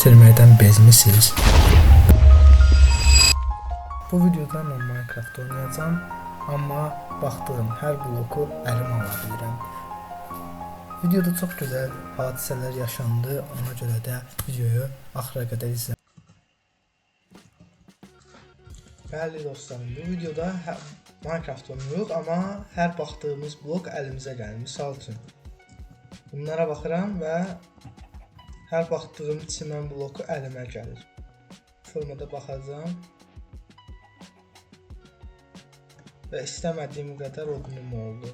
bitirməkdən bezmisiniz? Bu videoda mən Minecraft oynayacağım, amma baxdığım hər bloku əlimə ala bilirəm. Videoda çox gözəl hadisələr yaşandı, ona görə də videoyu axıra qədər izləyin. Bəli dostlarım, bu videoda Minecraft oynayırıq, amma hər baxdığımız blok əlimizə gəlir. Misal üçün, bunlara baxıram və hər baxdığım çimən bloku əlimə gəlir. Formada baxacağım və istəmədiyim qədər odunum oldu.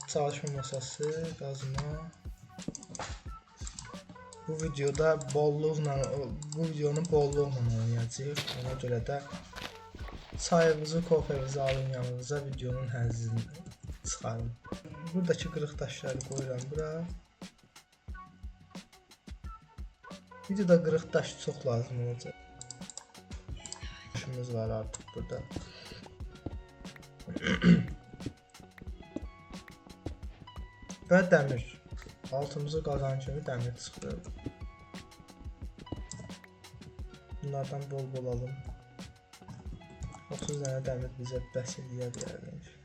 Çalışma masası, qazma. Bu videoda bu videonu bolluqla oynayacağıq. Ona görə də çayınızı, kofenizi alın yanınıza, videonun həzzini çıxarın. Buradakı qırıq daşları qoyuram bura. Videoda qırıq daş çox lazım olacaq. Daşımız var artıq burada. Və dəmir. Altımızı qazan kimi dəmir çıxdı. Bunlardan bol alım. 30 dənə dəmir bizə bəs edə bilərmiş.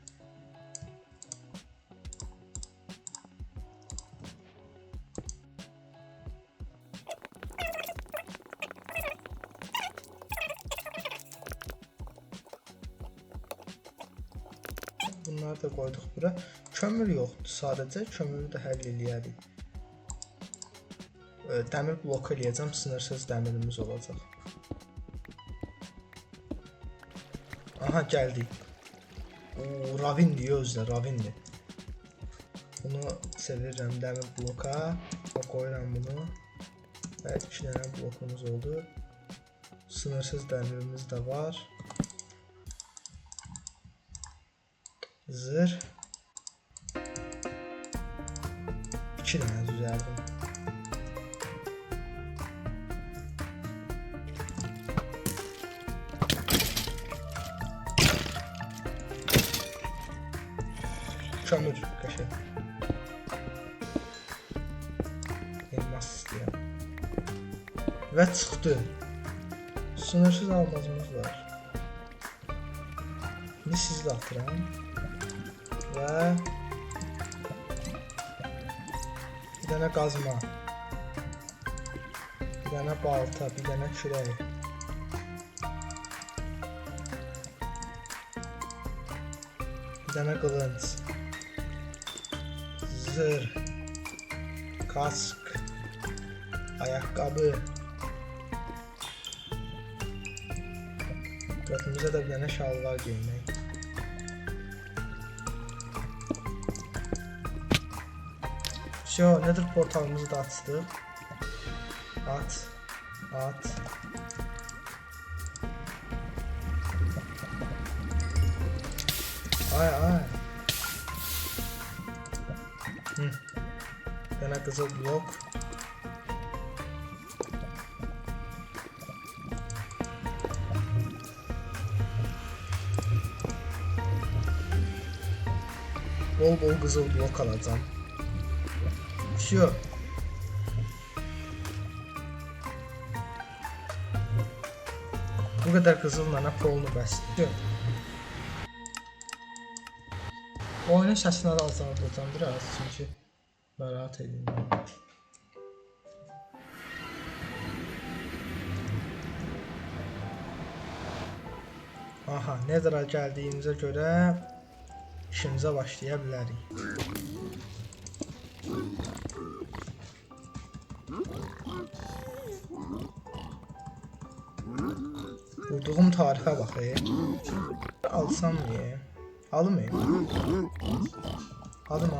Bunları da qoyduq bura. Kömür yoxdur, sadəcə kömürü də həll eləyərik. Dəmir bloku eləyəcəm, sınırsız dəmirimiz olacaq. Aha, gəldik. Ravindir özlə, ravindir. Bunu sevirəm, dəmir bloka. Qoyuram bunu. Və 2 dənə blokumuz oldu. Sınırsız dəmirimiz də var. Zırh. 2 dənə düzəldim. Kömür qəşəng. Elmas istəyirəm. Və çıxdı. Sınırsız almazımız var. İndi sizlə atıram. Və bir dənə qazma, bir dənə balta, bir dənə kürək, bir dənə qılınc, zırh, kask, ayaqqabı, götümüzə də bir dənə şalvar geymək. Nether portalımızı da açdıq. At. Ay. Yana qızıl blok. Bol qızıl blok alacağım. Şu. Bu kadar qızılla polunu bəsdir. Oyunun səsini də azaldacağım biraz, çünki narahat edin. Aha, Nether'a gəldiyimizə görə işimizə başlaya bilərik. Vurduğum tarixə bax. Alsam mı? Alım. Alım.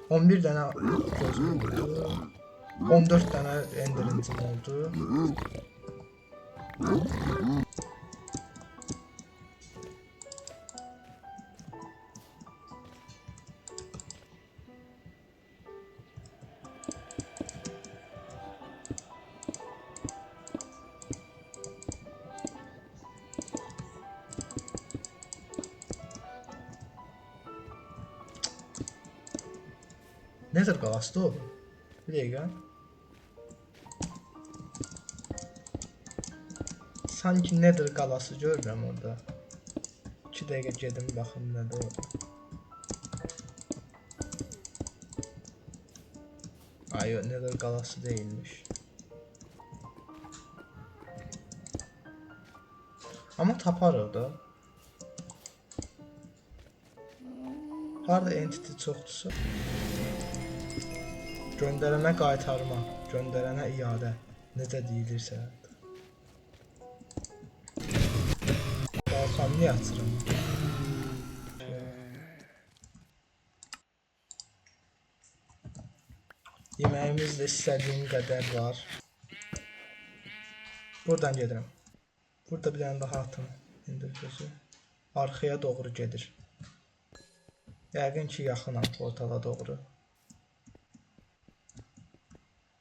11 dənə gözüm oldu. 14 dənə enderincim oldu. Nether qalası da o. Bir dəqiqə. Sanki Nether qalası görürəm orada. 2 dəqiqə gedim baxım nədir orada. Ay, Nether qalası değilmiş. Ama taparıq da. Harda entity çoxdursa. Göndərənə qaytarma, göndərənə iade. Necə deyilirsə. Qalxanı niyə açıram? Yeməyimiz də istədiyim qədər var. Buradan gedirəm. Burada bir dənə daha atım. İndir. Arxaya doğru gedir. Yəqin ki yaxınam portala doğru.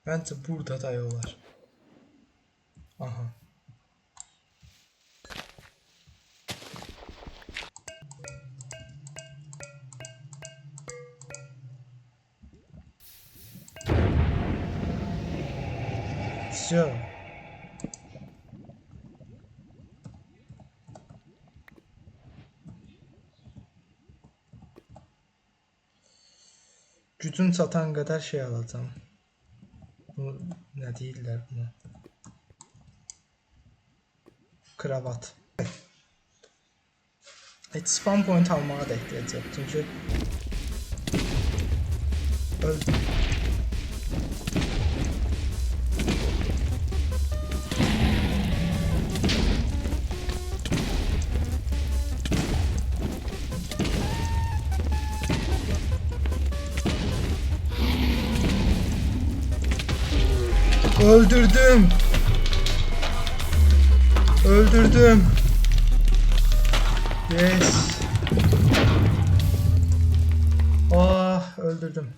Bence burada da yol var. Aha. Все. Gücüm çatan kadar şey alacağım. Bu ne değiller buna. Kravat. Heç spam point almağa da ehtiyac yok çünkü öldüm. Öldürdüm. Öldürdüm. Yes. Ah, öldürdüm.